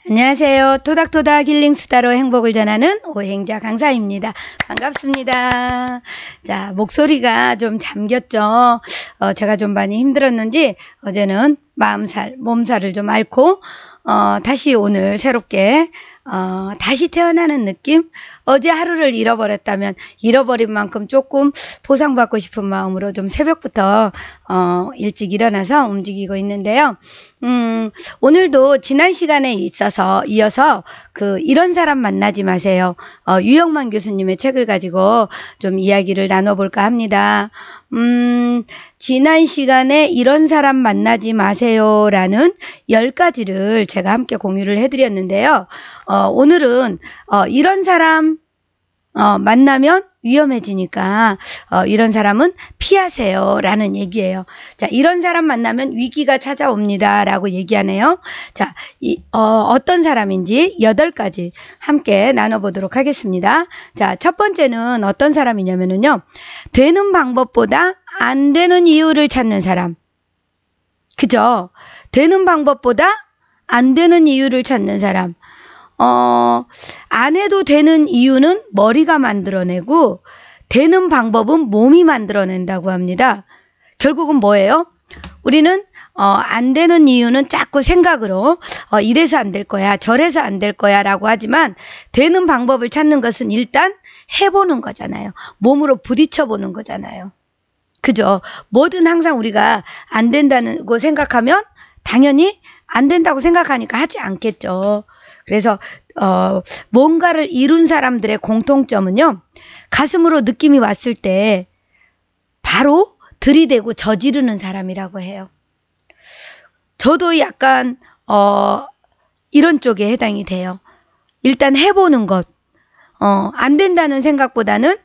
안녕하세요. 토닥토닥 힐링 수다로 행복을 전하는 오행자 강사입니다. 반갑습니다. 자, 목소리가 좀 잠겼죠. 제가 좀 많이 힘들었는지 어제는 마음살, 몸살을 좀 앓고 다시 오늘 새롭게 다시 태어나는 느낌? 어제 하루를 잃어버렸다면 잃어버린 만큼 조금 보상받고 싶은 마음으로 좀 새벽부터 일찍 일어나서 움직이고 있는데요. 오늘도 지난 시간에 이어서 이런 사람 만나지 마세요. 유영만 교수님의 책을 가지고 좀 이야기를 나눠볼까 합니다. 지난 시간에 이런 사람 만나지 마세요라는 10가지를 제가 함께 공유를 해드렸는데요. 오늘은 이런 사람 만나면 위험해지니까 이런 사람은 피하세요 라는 얘기예요. 자, 이런 사람 만나면 위기가 찾아옵니다 라고 얘기하네요. 자, 어떤 사람인지 8가지 함께 나눠보도록 하겠습니다. 자, 첫 번째는 어떤 사람이냐면요, 되는 방법보다 안 되는 이유를 찾는 사람. 그죠? 되는 방법보다 안 되는 이유를 찾는 사람. 안 해도 되는 이유는 머리가 만들어내고 되는 방법은 몸이 만들어낸다고 합니다. 결국은 뭐예요? 우리는 안 되는 이유는 자꾸 생각으로 이래서 안 될 거야, 저래서 안 될 거야 라고 하지만 되는 방법을 찾는 것은 일단 해보는 거잖아요. 몸으로 부딪혀 보는 거잖아요. 그죠? 뭐든 항상 우리가 안 된다고 생각하면 당연히 안 된다고 생각하니까 하지 않겠죠. 그래서 뭔가를 이룬 사람들의 공통점은요, 가슴으로 느낌이 왔을 때 바로 들이대고 저지르는 사람이라고 해요. 저도 약간 이런 쪽에 해당이 돼요. 일단 해보는 것. 안 된다는 생각보다는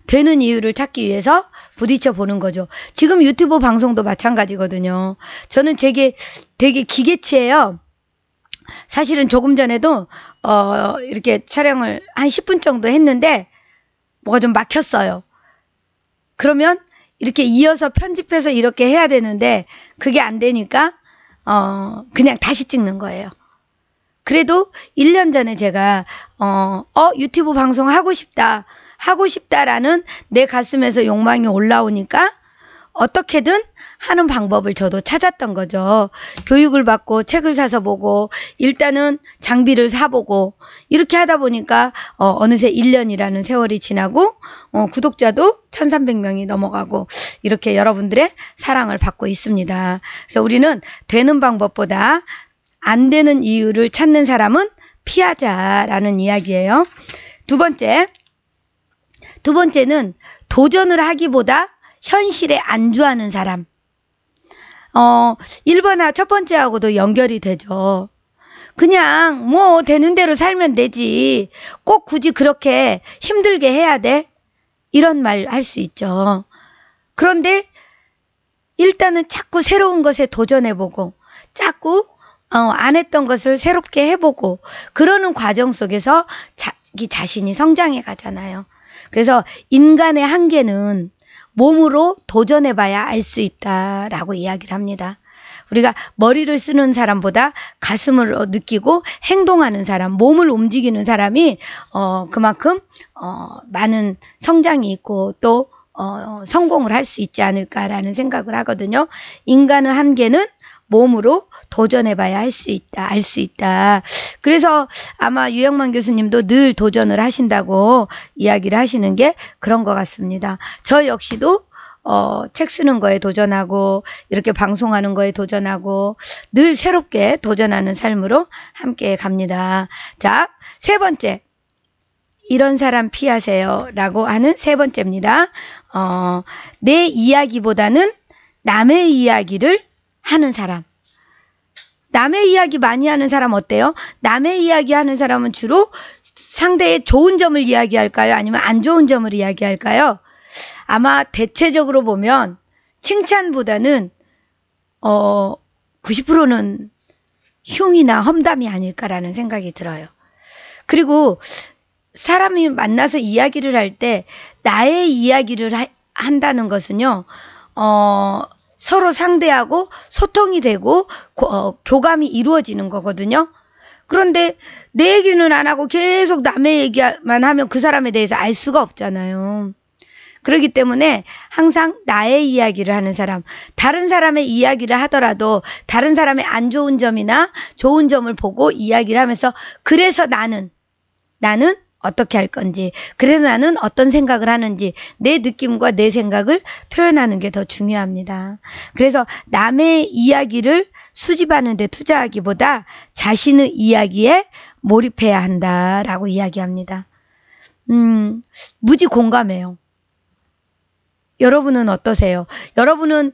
되는 이유를 찾기 위해서 부딪혀 보는 거죠. 지금 유튜브 방송도 마찬가지거든요. 저는 되게 기계치예요. 사실은 조금 전에도 이렇게 촬영을 한 10분 정도 했는데 뭐가 좀 막혔어요. 그러면 이렇게 이어서 편집해서 이렇게 해야 되는데 그게 안 되니까 그냥 다시 찍는 거예요. 그래도 1년 전에 제가 유튜브 방송 하고 싶다라는 내 가슴에서 욕망이 올라오니까 어떻게든 하는 방법을 저도 찾았던 거죠. 교육을 받고 책을 사서 보고 일단은 장비를 사보고 이렇게 하다 보니까 어느새 1년이라는 세월이 지나고 구독자도 1300명이 넘어가고 이렇게 여러분들의 사랑을 받고 있습니다. 그래서 우리는 되는 방법보다 안 되는 이유를 찾는 사람은 피하자라는 이야기예요. 두 번째는 도전을 하기보다 현실에 안주하는 사람. 1번하고 첫 번째하고도 연결이 되죠. 그냥 뭐 되는 대로 살면 되지. 꼭 굳이 그렇게 힘들게 해야 돼? 이런 말 할 수 있죠. 그런데 일단은 자꾸 새로운 것에 도전해보고 자꾸 안 했던 것을 새롭게 해보고 그러는 과정 속에서 자기 자신이 성장해 가잖아요. 그래서 인간의 한계는 몸으로 도전해봐야 알 수 있다라고 이야기를 합니다. 우리가 머리를 쓰는 사람보다 가슴으로 느끼고 행동하는 사람, 몸을 움직이는 사람이 그만큼 많은 성장이 있고 또 성공을 할 수 있지 않을까라는 생각을 하거든요. 인간의 한계는 몸으로 도전해봐야 알 수 있다. 그래서 아마 유영만 교수님도 늘 도전을 하신다고 이야기를 하시는 게 그런 것 같습니다. 저 역시도 책 쓰는 거에 도전하고 이렇게 방송하는 거에 도전하고 늘 새롭게 도전하는 삶으로 함께 갑니다. 자, 세 번째. 이런 사람 피하세요 라고 하는 세 번째입니다. 내 이야기보다는 남의 이야기를 하는 사람. 남의 이야기 많이 하는 사람 어때요? 남의 이야기 하는 사람은 주로 상대의 좋은 점을 이야기할까요? 아니면 안 좋은 점을 이야기할까요? 아마 대체적으로 보면 칭찬보다는 90%는 흉이나 험담이 아닐까라는 생각이 들어요. 그리고 사람이 만나서 이야기를 할 때 나의 이야기를 한다는 것은요. 서로 상대하고 소통이 되고 교감이 이루어지는 거거든요. 그런데 내 얘기는 안 하고 계속 남의 얘기만 하면 그 사람에 대해서 알 수가 없잖아요. 그렇기 때문에 항상 나의 이야기를 하는 사람, 다른 사람의 이야기를 하더라도 다른 사람의 안 좋은 점이나 좋은 점을 보고 이야기를 하면서 그래서 나는 어떻게 할 건지, 그래서 나는 어떤 생각을 하는지 내 느낌과 내 생각을 표현하는 게 더 중요합니다. 그래서 남의 이야기를 수집하는 데 투자하기보다 자신의 이야기에 몰입해야 한다라고 이야기합니다. 무지 공감해요. 여러분은 어떠세요? 여러분은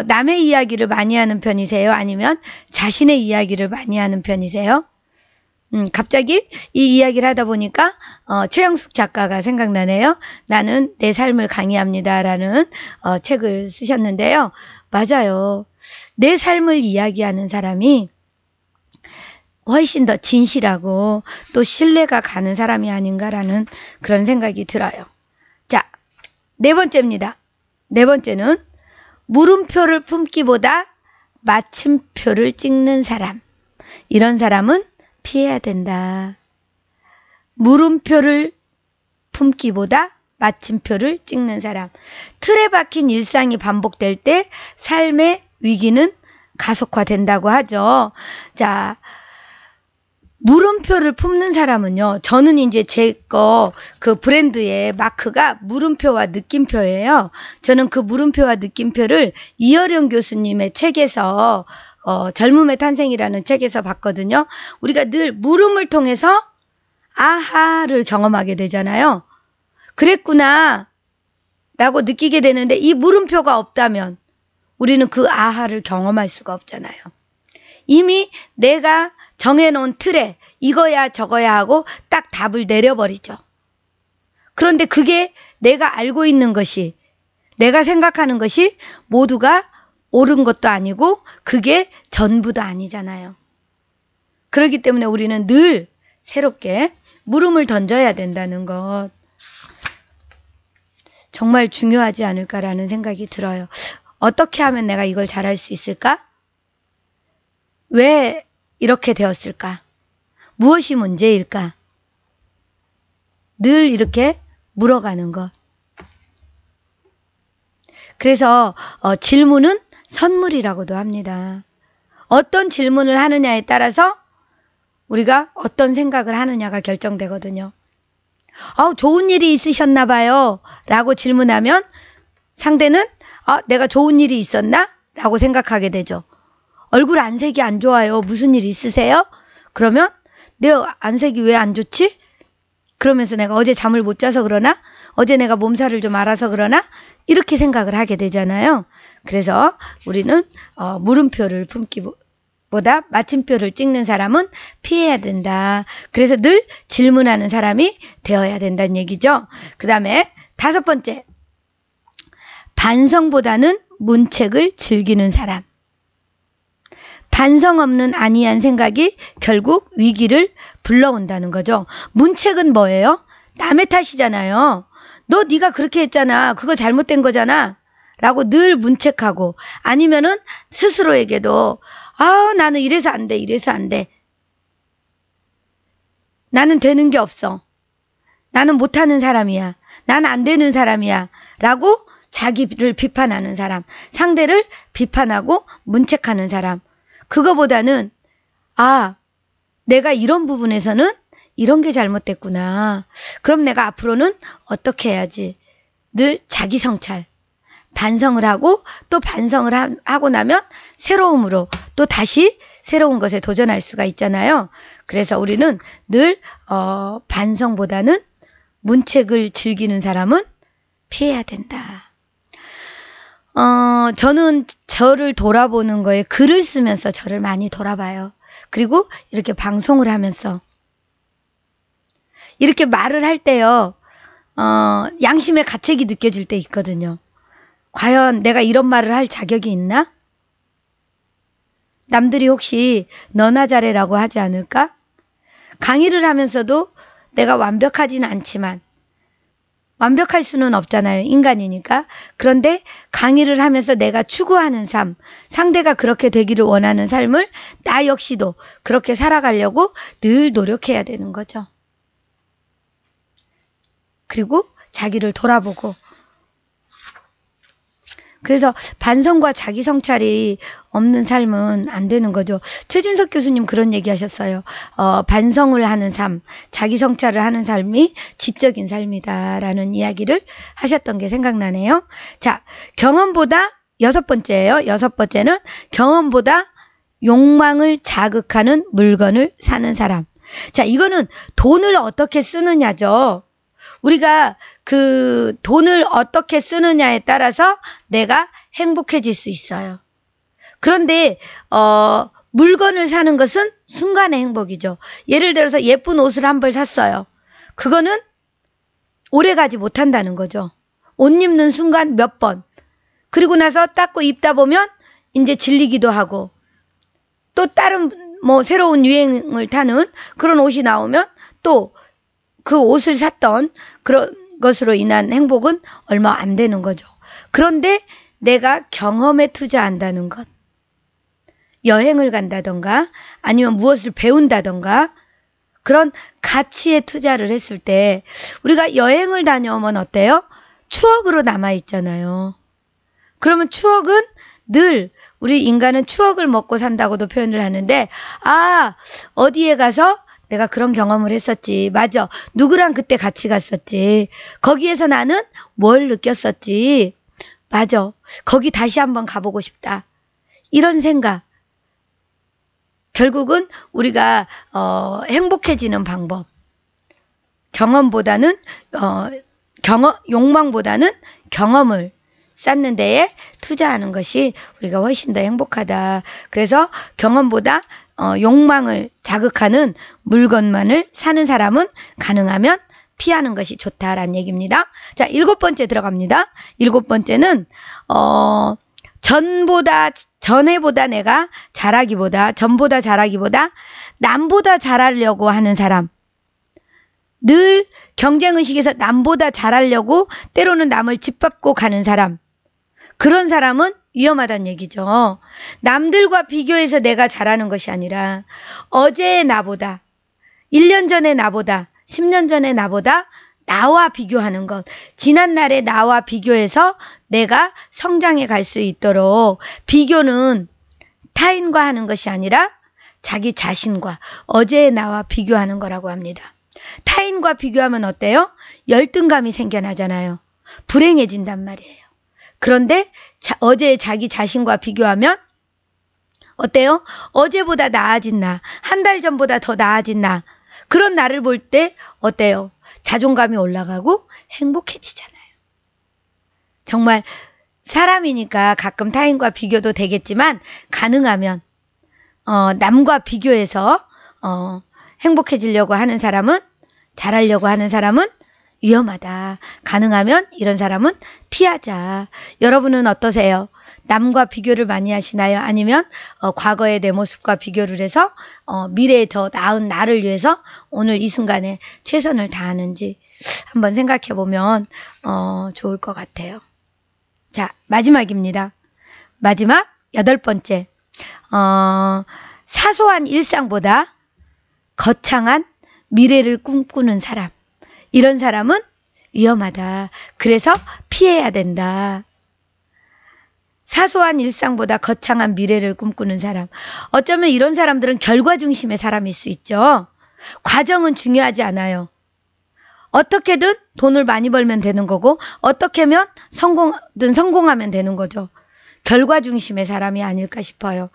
남의 이야기를 많이 하는 편이세요? 아니면 자신의 이야기를 많이 하는 편이세요? 갑자기 이 이야기를 하다 보니까 최영숙 작가가 생각나네요. 나는 내 삶을 강의합니다 라는 책을 쓰셨는데요. 맞아요. 내 삶을 이야기하는 사람이 훨씬 더 진실하고 또 신뢰가 가는 사람이 아닌가라는 그런 생각이 들어요. 자, 네 번째입니다. 네 번째는 물음표를 품기보다 마침표를 찍는 사람. 이런 사람은 피해야 된다. 물음표를 품기보다 마침표를 찍는 사람. 틀에 박힌 일상이 반복될 때 삶의 위기는 가속화된다고 하죠. 자, 물음표를 품는 사람은요. 저는 이제 제 거 그 브랜드의 마크가 물음표와 느낌표예요. 저는 그 물음표와 느낌표를 이어령 교수님의 책에서 젊음의 탄생이라는 책에서 봤거든요. 우리가 늘 물음을 통해서 아하를 경험하게 되잖아요. 그랬구나 라고 느끼게 되는데 이 물음표가 없다면 우리는 그 아하를 경험할 수가 없잖아요. 이미 내가 정해놓은 틀에 이거야 저거야 하고 딱 답을 내려버리죠. 그런데 그게 내가 알고 있는 것이, 내가 생각하는 것이 모두가 옳은 것도 아니고 그게 전부도 아니잖아요. 그렇기 때문에 우리는 늘 새롭게 물음을 던져야 된다는 것, 정말 중요하지 않을까라는 생각이 들어요. 어떻게 하면 내가 이걸 잘할 수 있을까? 왜 이렇게 되었을까? 무엇이 문제일까? 늘 이렇게 물어가는 것. 그래서 질문은 선물이라고도 합니다. 어떤 질문을 하느냐에 따라서 우리가 어떤 생각을 하느냐가 결정되거든요. 좋은 일이 있으셨나 봐요 라고 질문하면 상대는 내가 좋은 일이 있었나? 라고 생각하게 되죠. 얼굴 안색이 안 좋아요. 무슨 일 있으세요? 그러면 내 안색이 왜 안 좋지? 그러면서 내가 어제 잠을 못 자서 그러나? 어제 내가 몸살을 좀 앓아서 그러나? 이렇게 생각을 하게 되잖아요. 그래서 우리는 물음표를 품기보다 마침표를 찍는 사람은 피해야 된다. 그래서 늘 질문하는 사람이 되어야 된다는 얘기죠. 그 다음에 다섯 번째, 반성보다는 문책을 즐기는 사람. 반성 없는 안이한 생각이 결국 위기를 불러온다는 거죠. 문책은 뭐예요? 남의 탓이잖아요. 네가 그렇게 했잖아. 그거 잘못된 거잖아. 라고 늘 문책하고, 아니면은 스스로에게도 나는 이래서 안 돼. 이래서 안 돼. 나는 되는 게 없어. 나는 못하는 사람이야. 나는 안 되는 사람이야. 라고 자기를 비판하는 사람, 상대를 비판하고 문책하는 사람. 그거보다는 내가 이런 부분에서는 이런 게 잘못됐구나. 그럼 내가 앞으로는 어떻게 해야지. 늘 자기 성찰, 반성을 하고 또 반성을 하고 나면 새로움으로 또 다시 새로운 것에 도전할 수가 있잖아요. 그래서 우리는 늘 반성보다는 문책을 즐기는 사람은 피해야 된다. 저는 저를 돌아보는 거에 글을 쓰면서 저를 많이 돌아봐요. 그리고 이렇게 방송을 하면서 이렇게 말을 할 때요. 양심의 가책이 느껴질 때 있거든요. 과연 내가 이런 말을 할 자격이 있나? 남들이 혹시 너나 잘해라고 하지 않을까? 강의를 하면서도 내가 완벽하지는 않지만 완벽할 수는 없잖아요. 인간이니까. 그런데 강의를 하면서 내가 추구하는 삶, 상대가 그렇게 되기를 원하는 삶을 나 역시도 그렇게 살아가려고 늘 노력해야 되는 거죠. 그리고 자기를 돌아보고. 그래서 반성과 자기 성찰이 없는 삶은 안 되는 거죠. 최진석 교수님 그런 얘기 하셨어요. 반성을 하는 삶, 자기 성찰을 하는 삶이 지적인 삶이다라는 이야기를 하셨던 게 생각나네요. 자, 경험보다 여섯 번째예요. 여섯 번째는 경험보다 욕망을 자극하는 물건을 사는 사람. 자, 이거는 돈을 어떻게 쓰느냐죠. 우리가 그 돈을 어떻게 쓰느냐에 따라서 내가 행복해질 수 있어요. 그런데 물건을 사는 것은 순간의 행복이죠. 예를 들어서 예쁜 옷을 한 벌 샀어요. 그거는 오래가지 못한다는 거죠. 옷 입는 순간 몇 번. 그리고 나서 닦고 입다 보면 이제 질리기도 하고 또 다른 뭐 새로운 유행을 타는 그런 옷이 나오면 또 그 옷을 샀던 그런 것으로 인한 행복은 얼마 안 되는 거죠. 그런데 내가 경험에 투자한다는 것, 여행을 간다던가 아니면 무엇을 배운다던가 그런 가치에 투자를 했을 때 우리가 여행을 다녀오면 어때요? 추억으로 남아있잖아요. 그러면 추억은 늘 우리 인간은 추억을 먹고 산다고도 표현을 하는데 어디에 가서 내가 그런 경험을 했었지. 맞아. 누구랑 그때 같이 갔었지. 거기에서 나는 뭘 느꼈었지. 맞아. 거기 다시 한번 가보고 싶다. 이런 생각. 결국은 우리가 행복해지는 방법. 경험보다는 욕망보다는 경험을 쌓는 데에 투자하는 것이 우리가 훨씬 더 행복하다. 그래서 경험보다 욕망을 자극하는 물건만을 사는 사람은 가능하면 피하는 것이 좋다라는 얘기입니다. 자, 일곱 번째 들어갑니다. 일곱 번째는 전보다 내가 전보다 잘하기보다 남보다 잘하려고 하는 사람. 늘 경쟁의식에서 남보다 잘하려고 때로는 남을 짓밟고 가는 사람. 그런 사람은 위험하다는 얘기죠. 남들과 비교해서 내가 잘하는 것이 아니라 어제의 나보다, 1년 전의 나보다, 10년 전의 나보다 나와 비교하는 것. 지난날의 나와 비교해서 내가 성장해 갈 수 있도록 비교는 타인과 하는 것이 아니라 자기 자신과 어제의 나와 비교하는 거라고 합니다. 타인과 비교하면 어때요? 열등감이 생겨나잖아요. 불행해진단 말이에요. 그런데 어제 자기 자신과 비교하면 어때요? 어제보다 나아진 나, 한 달 전보다 더 나아진 나, 그런 나를 볼 때 어때요? 자존감이 올라가고 행복해지잖아요. 정말 사람이니까 가끔 타인과 비교도 되겠지만 가능하면 남과 비교해서 행복해지려고 하는 사람은, 잘하려고 하는 사람은 위험하다. 가능하면 이런 사람은 피하자. 여러분은 어떠세요? 남과 비교를 많이 하시나요? 아니면 과거의 내 모습과 비교를 해서 미래에 더 나은 나를 위해서 오늘 이 순간에 최선을 다하는지 한번 생각해 보면 좋을 것 같아요. 자, 마지막입니다. 마지막 여덟 번째. 사소한 일상보다 거창한 미래를 꿈꾸는 사람. 이런 사람은 위험하다. 그래서 피해야 된다. 사소한 일상보다 거창한 미래를 꿈꾸는 사람. 어쩌면 이런 사람들은 결과 중심의 사람일 수 있죠. 과정은 중요하지 않아요. 어떻게든 돈을 많이 벌면 되는 거고 어떻게 하면 성공하면 되는 거죠. 결과 중심의 사람이 아닐까 싶어요.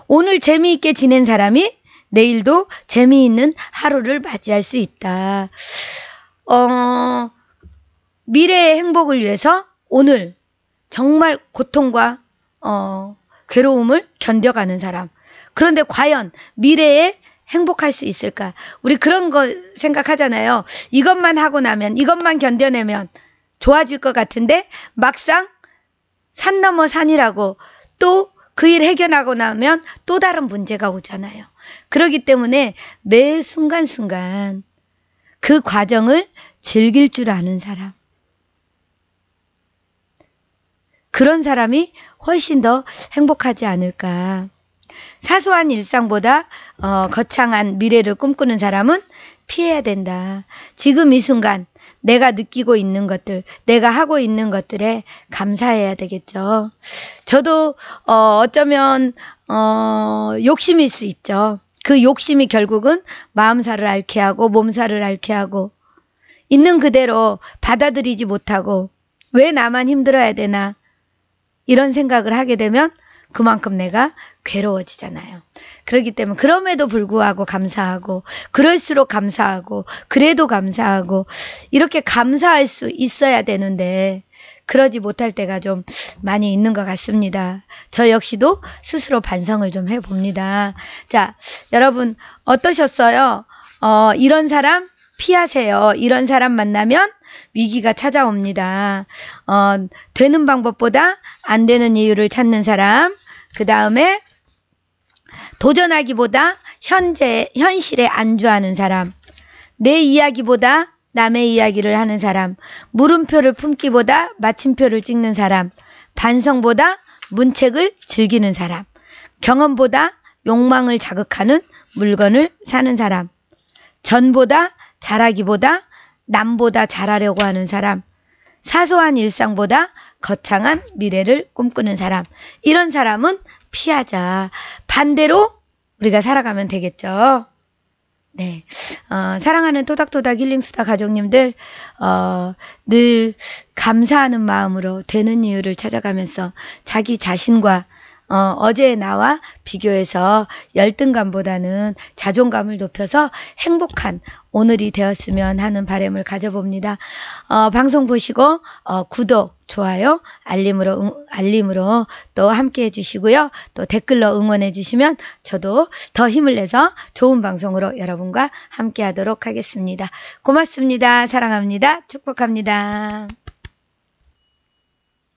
오늘 재미있게 지낸 사람이 내일도 재미있는 하루를 맞이할 수 있다. 미래의 행복을 위해서 오늘 정말 고통과 괴로움을 견뎌가는 사람. 그런데 과연 미래에 행복할 수 있을까? 우리 그런 거 생각하잖아요. 이것만 하고 나면, 이것만 견뎌내면 좋아질 것 같은데 막상 산 넘어 산이라고 또 그 일 해결하고 나면 또 다른 문제가 오잖아요. 그렇기 때문에 매 순간순간 그 과정을 즐길 줄 아는 사람. 그런 사람이 훨씬 더 행복하지 않을까. 사소한 일상보다 거창한 미래를 꿈꾸는 사람은 피해야 된다. 지금 이 순간 내가 느끼고 있는 것들, 내가 하고 있는 것들에 감사해야 되겠죠. 저도 어쩌면 욕심일 수 있죠. 그 욕심이 결국은 마음살을 앓게 하고 몸살을 앓게 하고 있는 그대로 받아들이지 못하고 왜 나만 힘들어야 되나 이런 생각을 하게 되면 그만큼 내가 괴로워지잖아요. 그렇기 때문에 그럼에도 불구하고 감사하고 그럴수록 감사하고 그래도 감사하고 이렇게 감사할 수 있어야 되는데 그러지 못할 때가 좀 많이 있는 것 같습니다. 저 역시도 스스로 반성을 좀 해봅니다. 자, 여러분 어떠셨어요? 이런 사람 피하세요. 이런 사람 만나면 위기가 찾아옵니다. 되는 방법보다 안 되는 이유를 찾는 사람, 그 다음에 도전하기보다 현실에 안주하는 사람, 내 이야기보다 남의 이야기를 하는 사람, 물음표를 품기보다 마침표를 찍는 사람, 반성보다 문책을 즐기는 사람, 경험보다 욕망을 자극하는 물건을 사는 사람, 전보다 잘하기보다 남보다 잘하려고 하는 사람, 사소한 일상보다 거창한 미래를 꿈꾸는 사람, 이런 사람은 피하자. 반대로 우리가 살아가면 되겠죠. 네, 사랑하는 토닥토닥 힐링수다 가족님들, 늘 감사하는 마음으로 되는 이유를 찾아가면서 자기 자신과 어제의 나와 비교해서 열등감보다는 자존감을 높여서 행복한 오늘이 되었으면 하는 바람을 가져봅니다. 방송 보시고 구독, 좋아요, 알림으로 또 함께 해주시고요. 또 댓글로 응원해 주시면 저도 더 힘을 내서 좋은 방송으로 여러분과 함께 하도록 하겠습니다. 고맙습니다. 사랑합니다. 축복합니다.